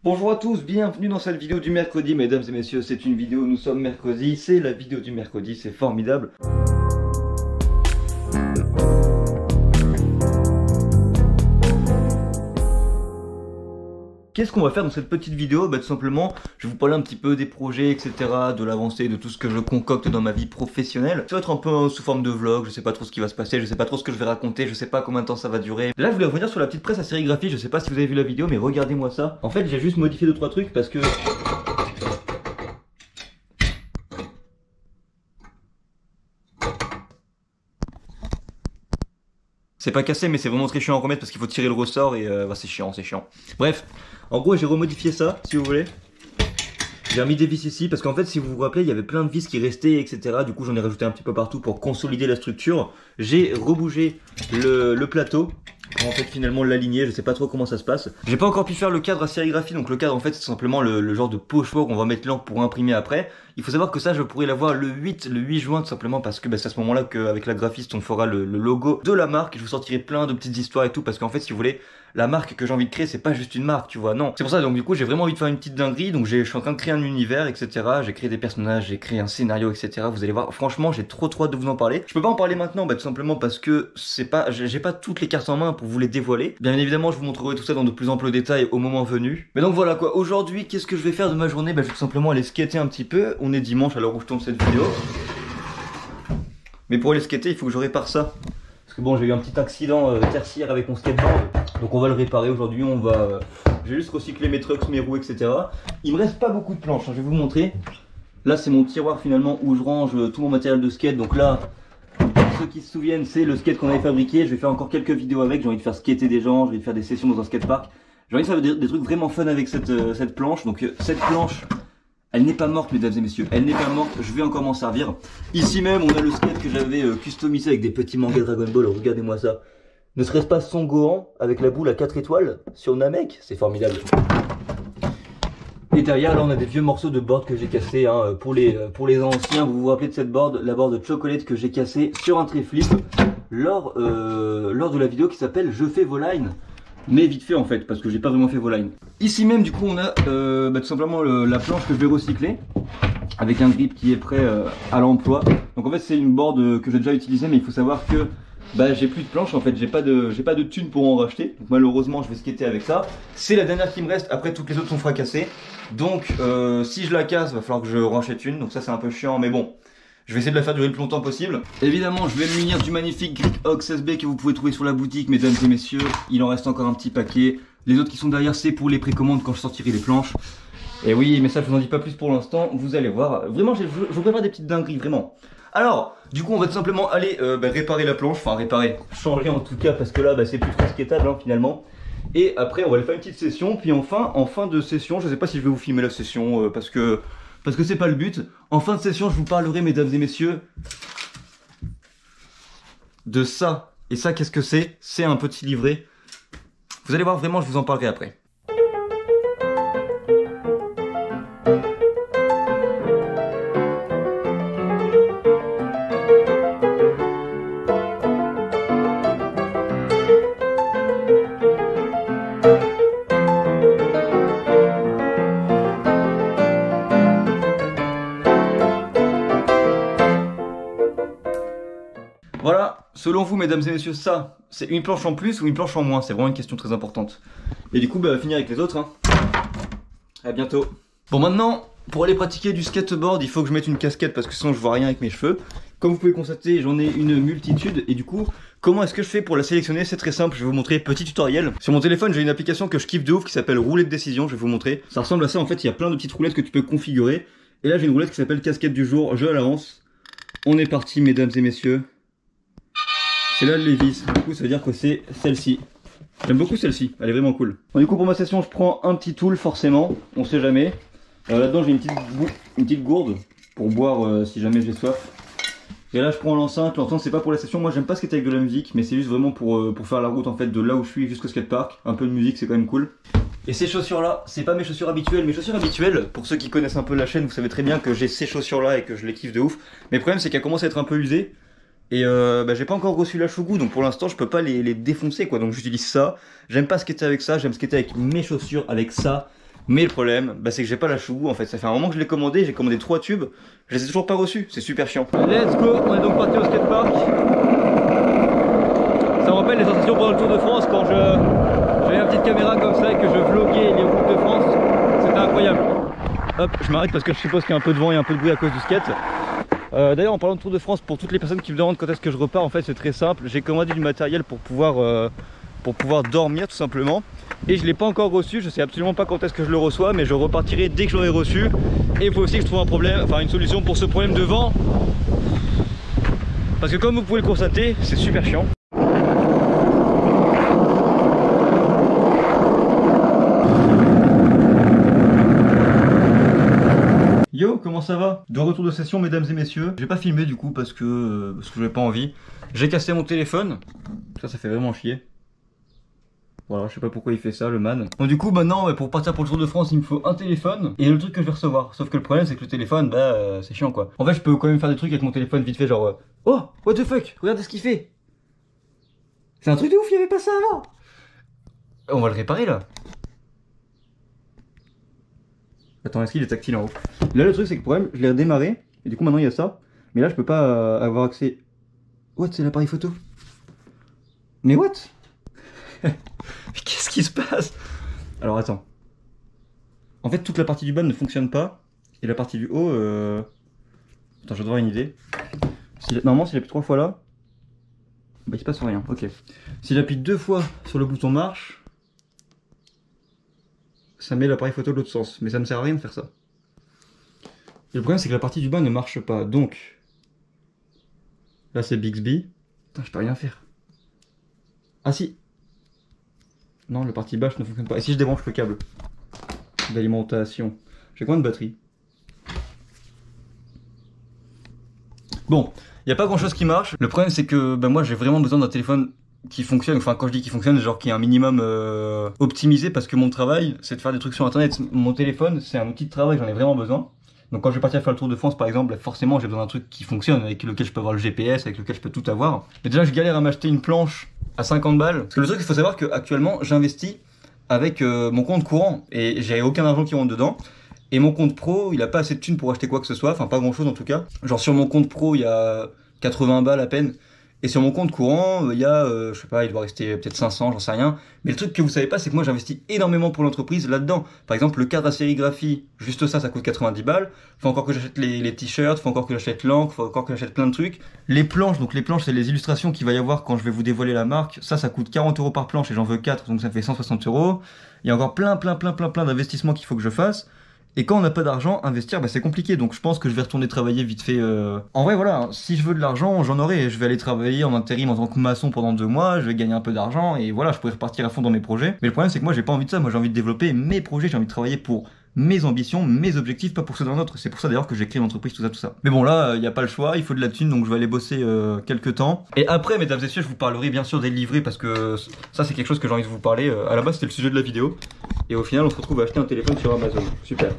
Bonjour à tous, bienvenue dans cette vidéo du mercredi, mesdames et messieurs, c'est une vidéo, nous sommes mercredi, c'est la vidéo du mercredi, c'est formidable. Qu'est-ce qu'on va faire dans cette petite vidéo? Tout simplement, je vais vous parler un petit peu des projets, etc., de l'avancée, de tout ce que je concocte dans ma vie professionnelle. Ça va être un peu sous forme de vlog, je sais pas trop ce qui va se passer, je sais pas trop ce que je vais raconter, je sais pas combien de temps ça va durer. Là, je voulais revenir sur la petite presse à sérigraphie, je sais pas si vous avez vu la vidéo, mais regardez-moi ça. En fait, j'ai juste modifié 2-3 trucs parce que... C'est pas cassé, mais c'est vraiment très chiant à remettre parce qu'il faut tirer le ressort et c'est chiant, c'est chiant. Bref, en gros, j'ai remodifié ça, si vous voulez. J'ai remis des vis ici parce qu'en fait, si vous vous rappelez, il y avait plein de vis qui restaient, etc. Du coup, j'en ai rajouté un petit peu partout pour consolider la structure. J'ai rebougé le plateau. En fait, finalement, l'aligner, je sais pas trop comment ça se passe. J'ai pas encore pu faire le cadre à sérigraphie, donc le cadre, en fait, c'est simplement le genre de pochoir qu'on va mettre l'encre pour imprimer après. Il faut savoir que ça, je pourrais l'avoir le 8 juin, tout simplement, parce que c'est à ce moment-là qu'avec la graphiste, on fera le logo de la marque. Je vous sortirai plein de petites histoires et tout, parce qu'en fait, si vous voulez, la marque que j'ai envie de créer, c'est pas juste une marque, tu vois, non. C'est pour ça, donc du coup, j'ai vraiment envie de faire une petite dinguerie, donc je suis en train de créer un univers, etc. J'ai créé des personnages, j'ai créé un scénario, etc. Vous allez voir, franchement, j'ai trop hâte de vous en parler. Je peux pas en parler maintenant, tout simplement parce que j'ai pas toutes les cartes en main pour vous les dévoiler. Bien évidemment, je vous montrerai tout ça dans de plus amples détails au moment venu. Mais donc voilà quoi, aujourd'hui, qu'est-ce que je vais faire de ma journée? Je vais tout simplement aller skater un petit peu. On est dimanche à l'heure où je tourne cette vidéo. Mais pour aller skater, il faut que je répare ça. Parce que bon, j'ai eu un petit accident tertiaire avec mon skateboard. Donc on va le réparer aujourd'hui, j'ai juste recyclé mes trucks, mes roues, etc. Il me reste pas beaucoup de planches, je vais vous montrer. Là c'est mon tiroir finalement où je range tout mon matériel de skate. Donc là, pour ceux qui se souviennent, c'est le skate qu'on avait fabriqué. Je vais faire encore quelques vidéos avec, j'ai envie de faire skater des gens, j'ai envie de faire des sessions dans un skatepark. J'ai envie de faire des trucs vraiment fun avec cette planche. Donc cette planche, elle n'est pas morte, mesdames et messieurs, elle n'est pas morte, je vais encore m'en servir. Ici même, on a le skate que j'avais customisé avec des petits mangas Dragon Ball, regardez-moi ça. Ne serait-ce pas Son Gohan avec la boule à 4 étoiles sur Namek? C'est formidable. Et derrière, là, on a des vieux morceaux de board que j'ai cassé. Hein. Pour les anciens, vous vous rappelez de cette board, la board de chocolate que j'ai cassée sur un tréflip lors de la vidéo qui s'appelle Je fais vos lines. Mais vite fait en fait, parce que j'ai pas vraiment fait vos lines. Ici même, du coup, on a tout simplement la planche que je vais recycler avec un grip qui est prêt à l'emploi. Donc en fait, c'est une board que j'ai déjà utilisée, mais il faut savoir que j'ai plus de planche en fait, j'ai pas de thunes pour en racheter. Donc malheureusement, je vais skater avec ça. C'est la dernière qui me reste, après toutes les autres sont fracassées. Donc si je la casse, va falloir que je rachète une. Donc ça c'est un peu chiant, mais bon. Je vais essayer de la faire durer le plus longtemps possible. Évidemment, je vais me munir du magnifique Grip Ox SB que vous pouvez trouver sur la boutique, mesdames et messieurs. Il en reste encore un petit paquet. Les autres qui sont derrière, c'est pour les précommandes quand je sortirai les planches. Et oui, mais ça, je vous en dis pas plus pour l'instant. Vous allez voir. Vraiment, je vous prépare des petites dingueries, vraiment. Alors, du coup, on va tout simplement aller réparer la planche. Enfin, changer en tout cas, parce que là, c'est plus trop skatable, hein, finalement. Et après, on va aller faire une petite session. Puis enfin, en fin de session, je sais pas si je vais vous filmer la session, parce que c'est pas le but. En fin de session, je vous parlerai, mesdames et messieurs, de ça. Et ça, qu'est-ce que c'est? C'est un petit livret. Vous allez voir, vraiment, je vous en parlerai après. Voilà, selon vous, mesdames et messieurs, ça, c'est une planche en plus ou une planche en moins? C'est vraiment une question très importante. Et du coup, on va finir avec les autres. Hein. À bientôt. Bon, maintenant, pour aller pratiquer du skateboard, il faut que je mette une casquette parce que sinon je vois rien avec mes cheveux. Comme vous pouvez constater, j'en ai une multitude. Et du coup, comment est-ce que je fais pour la sélectionner? C'est très simple, je vais vous montrer petit tutoriel. Sur mon téléphone, j'ai une application que je kiffe de ouf qui s'appelle roulette de décision, je vais vous montrer. Ça ressemble à ça, en fait, il y a plein de petites roulettes que tu peux configurer. Et là, j'ai une roulette qui s'appelle casquette du jour, je la lance. On est parti, mesdames et messieurs. C'est là les vis, du coup ça veut dire que c'est celle-ci. J'aime beaucoup celle-ci, elle est vraiment cool. Bon, du coup pour ma session je prends un petit tool forcément, on sait jamais. Là-dedans j'ai une petite gourde pour boire si jamais j'ai soif. Et là je prends l'enceinte c'est pas pour la session, moi j'aime pas skater avec de la musique, mais c'est juste vraiment pour faire la route en fait de là où je suis jusqu'au skatepark. Un peu de musique c'est quand même cool. Et ces chaussures là, c'est pas mes chaussures habituelles. Mes chaussures habituelles, pour ceux qui connaissent un peu la chaîne, vous savez très bien que j'ai ces chaussures là et que je les kiffe de ouf. Mais le problème c'est qu'elles commencent à être un peu usées. Et j'ai pas encore reçu la chougou, donc pour l'instant je peux pas les défoncer quoi, donc j'utilise ça. J'aime pas skater avec ça, j'aime skater avec mes chaussures, avec ça. Mais le problème, bah, c'est que j'ai pas la chou. En fait, ça fait un moment que je l'ai commandé. J'ai commandé 3 tubes. Je les ai toujours pas reçus. C'est super chiant. Let's go. On est donc parti au skatepark. Ça me rappelle les sensations pendant le Tour de France quand j'avais une petite caméra comme ça et que je vloguais les routes de France. C'était incroyable. Hop, je m'arrête parce que je suppose qu'il y a un peu de vent et un peu de bruit à cause du skate. D'ailleurs, en parlant de Tour de France, pour toutes les personnes qui me demandent quand est-ce que je repars, en fait, c'est très simple. J'ai commandé du matériel pour pouvoir dormir tout simplement. Et je ne l'ai pas encore reçu. Je sais absolument pas quand est-ce que je le reçois, mais je repartirai dès que je l'aurai reçu. Et il faut aussi que je trouve un problème, enfin une solution pour ce problème de vent. Parce que comme vous pouvez le constater, c'est super chiant. Yo, comment ça va? De retour de session, mesdames et messieurs. J'ai pas filmé du coup parce que j'avais pas envie. J'ai cassé mon téléphone. Ça fait vraiment chier. Voilà, je sais pas pourquoi il fait ça, le man. Bon, du coup, maintenant, pour partir pour le Tour de France, il me faut un téléphone et le truc que je vais recevoir. Sauf que le problème, c'est que le téléphone, bah, c'est chiant quoi. En fait, je peux quand même faire des trucs avec mon téléphone vite fait, genre, oh, what the fuck, regardez ce qu'il fait. C'est un truc de ouf, il y avait pas ça avant. On va le réparer là. Attends, est-ce qu'il est tactile en haut? Là, le truc, c'est que le problème, je l'ai redémarré et du coup, maintenant, il y a ça. Mais là, je peux pas avoir accès. What, c'est l'appareil photo? Mais what? Qu'est-ce qui se passe? Alors attends. En fait toute la partie du bas ne fonctionne pas. Et la partie du haut Attends, je dois avoir une idée. Normalement s'il appuie 3 fois là, bah il se passe rien, ok. S'il appuie 2 fois sur le bouton marche, ça met l'appareil photo de l'autre sens. Mais ça ne sert à rien de faire ça. Et le problème c'est que la partie du bas ne marche pas. Donc là c'est Bixby. Putain, je peux rien faire. Ah si. Non, le partie basse ne fonctionne pas. Et si je débranche le câble d'alimentation? J'ai combien de batterie? Bon, il n'y a pas grand chose qui marche. Le problème c'est que moi j'ai vraiment besoin d'un téléphone qui fonctionne. Enfin, quand je dis qui fonctionne, genre qui est un minimum optimisé, parce que mon travail c'est de faire des trucs sur internet. Mon téléphone c'est un outil de travail, j'en ai vraiment besoin. Donc quand je vais partir faire le Tour de France par exemple, forcément j'ai besoin d'un truc qui fonctionne, avec lequel je peux avoir le GPS, avec lequel je peux tout avoir. Mais déjà je galère à m'acheter une planche à 50 balles. Parce que le truc, il faut savoir qu'actuellement j'investis avec mon compte courant et j'ai aucun argent qui rentre dedans. Et mon compte pro, il a pas assez de thunes pour acheter quoi que ce soit, enfin pas grand chose en tout cas. Genre sur mon compte pro, il y a 80 balles à peine. Et sur mon compte courant, il y a, je sais pas, il doit rester peut-être 500, j'en sais rien. Mais le truc que vous savez pas, c'est que moi j'investis énormément pour l'entreprise là-dedans. Par exemple, le cadre à sérigraphie, juste ça coûte 90 balles. Faut encore que j'achète les t-shirts, faut encore que j'achète l'encre, faut encore que j'achète plein de trucs. Les planches, donc les planches, c'est les illustrations qu'il va y avoir quand je vais vous dévoiler la marque. Ça coûte 40 € par planche et j'en veux 4, donc ça fait 160 €. Il y a encore plein d'investissements qu'il faut que je fasse. Et quand on n'a pas d'argent, investir, c'est compliqué. Donc je pense que je vais retourner travailler vite fait. En vrai, voilà, si je veux de l'argent, j'en aurai. Je vais aller travailler en intérim en tant que maçon pendant 2 mois. Je vais gagner un peu d'argent et voilà, je pourrais repartir à fond dans mes projets. Mais le problème, c'est que moi, j'ai pas envie de ça. Moi, j'ai envie de développer mes projets. J'ai envie de travailler pour mes ambitions, mes objectifs, pas pour ceux d'un autre. C'est pour ça d'ailleurs que j'ai créé l'entreprise, tout ça. Mais bon, là, il n'y a pas le choix. Il faut de la thune, donc je vais aller bosser quelques temps. Et après, mesdames et messieurs, je vous parlerai bien sûr des livrets parce que ça, c'est quelque chose que j'ai envie de vous parler. À la base, c'était le sujet de la vidéo. Et au final, on se retrouve à acheter un téléphone sur Amazon. Super.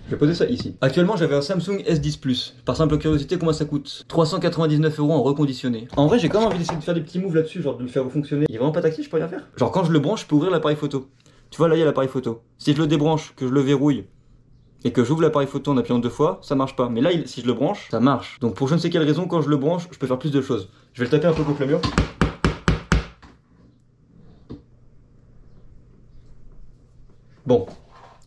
Je vais poser ça ici. Actuellement, j'avais un Samsung S10 Plus. Par simple curiosité, combien ça coûte? 399 € en reconditionné. En vrai, j'ai quand même envie d'essayer de faire des petits moves là-dessus, genre de le faire fonctionner. Il est vraiment pas tactile, je peux rien faire. Genre quand je le branche, je peux ouvrir l'appareil photo. Tu vois, là, il y a l'appareil photo. Si je le débranche, que je le verrouille et que j'ouvre l'appareil photo en appuyant 2 fois, ça marche pas. Mais là, si je le branche, ça marche. Donc pour je ne sais quelle raison, quand je le branche, je peux faire plus de choses. Je vais le taper un peu contre le mur. Bon.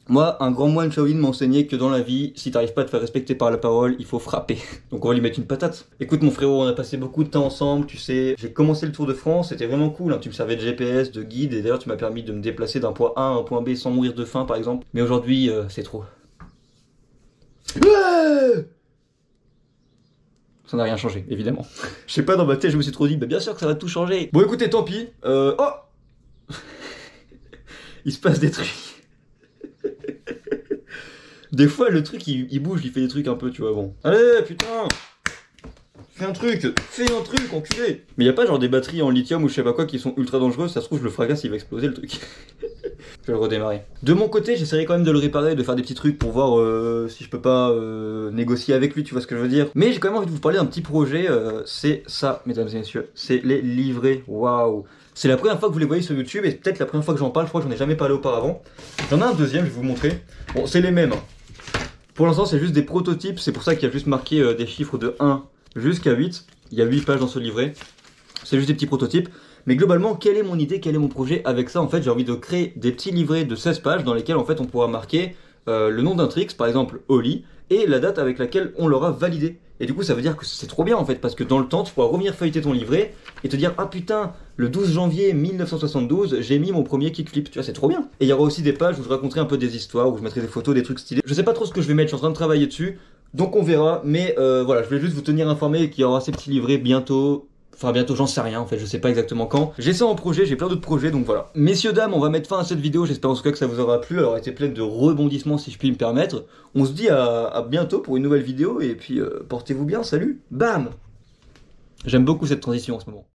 Moi, un grand moine Shaolin m'a enseigné que dans la vie, si t'arrives pas à te faire respecter par la parole, il faut frapper. Donc on va lui mettre une patate. Écoute mon frérot, on a passé beaucoup de temps ensemble, tu sais. J'ai commencé le Tour de France, c'était vraiment cool, hein. Tu me servais de GPS, de guide, et d'ailleurs tu m'as permis de me déplacer d'un point A à un point B sans mourir de faim par exemple. Mais aujourd'hui, c'est trop. Ça n'a rien changé, évidemment. Je sais pas, dans ma tête, je me suis trop dit, bah bien sûr que ça va tout changer. Bon écoutez, tant pis. Oh il se passe des trucs. Des fois le truc il bouge, il fait des trucs un peu, tu vois, bon. Allez putain, fais un truc, enculé. Mais y a pas genre des batteries en lithium ou je sais pas quoi qui sont ultra dangereuses, ça se trouve je le fracasse, il va exploser le truc. Je vais le redémarrer. De mon côté, j'essaierai quand même de le réparer, de faire des petits trucs pour voir si je peux pas négocier avec lui, tu vois ce que je veux dire. Mais j'ai quand même envie de vous parler d'un petit projet, c'est ça, mesdames et messieurs, c'est les livrets, waouh. C'est la première fois que vous les voyez sur YouTube et peut-être la première fois que j'en parle, je crois que j'en ai jamais parlé auparavant. J'en ai un deuxième, je vais vous montrer. Bon, c'est les mêmes. Pour l'instant, c'est juste des prototypes, c'est pour ça qu'il y a juste marqué des chiffres de 1 jusqu'à 8. Il y a 8 pages dans ce livret. C'est juste des petits prototypes. Mais globalement, quelle est mon idée, quel est mon projet avec ça? En fait, j'ai envie de créer des petits livrets de 16 pages dans lesquels en fait on pourra marquer le nom d'un tricks, par exemple Oli, et la date avec laquelle on l'aura validé. Et du coup, ça veut dire que c'est trop bien en fait, parce que dans le temps, tu pourras revenir feuilleter ton livret et te dire ah putain, le 12 janvier 1972, j'ai mis mon premier kickflip. Tu vois, c'est trop bien. Et il y aura aussi des pages où je raconterai un peu des histoires, où je mettrai des photos, des trucs stylés. Je sais pas trop ce que je vais mettre, je suis en train de travailler dessus, donc on verra. Mais voilà, je voulais juste vous tenir informé qu'il y aura ces petits livrets bientôt. Enfin bientôt, j'en sais rien en fait, je sais pas exactement quand. J'ai ça en projet, j'ai plein d'autres projets, donc voilà. Messieurs, dames, on va mettre fin à cette vidéo, j'espère en tout cas que ça vous aura plu. Elle aura été pleine de rebondissements si je puis me permettre. On se dit à bientôt pour une nouvelle vidéo, et puis portez-vous bien, salut, bam. J'aime beaucoup cette transition en ce moment.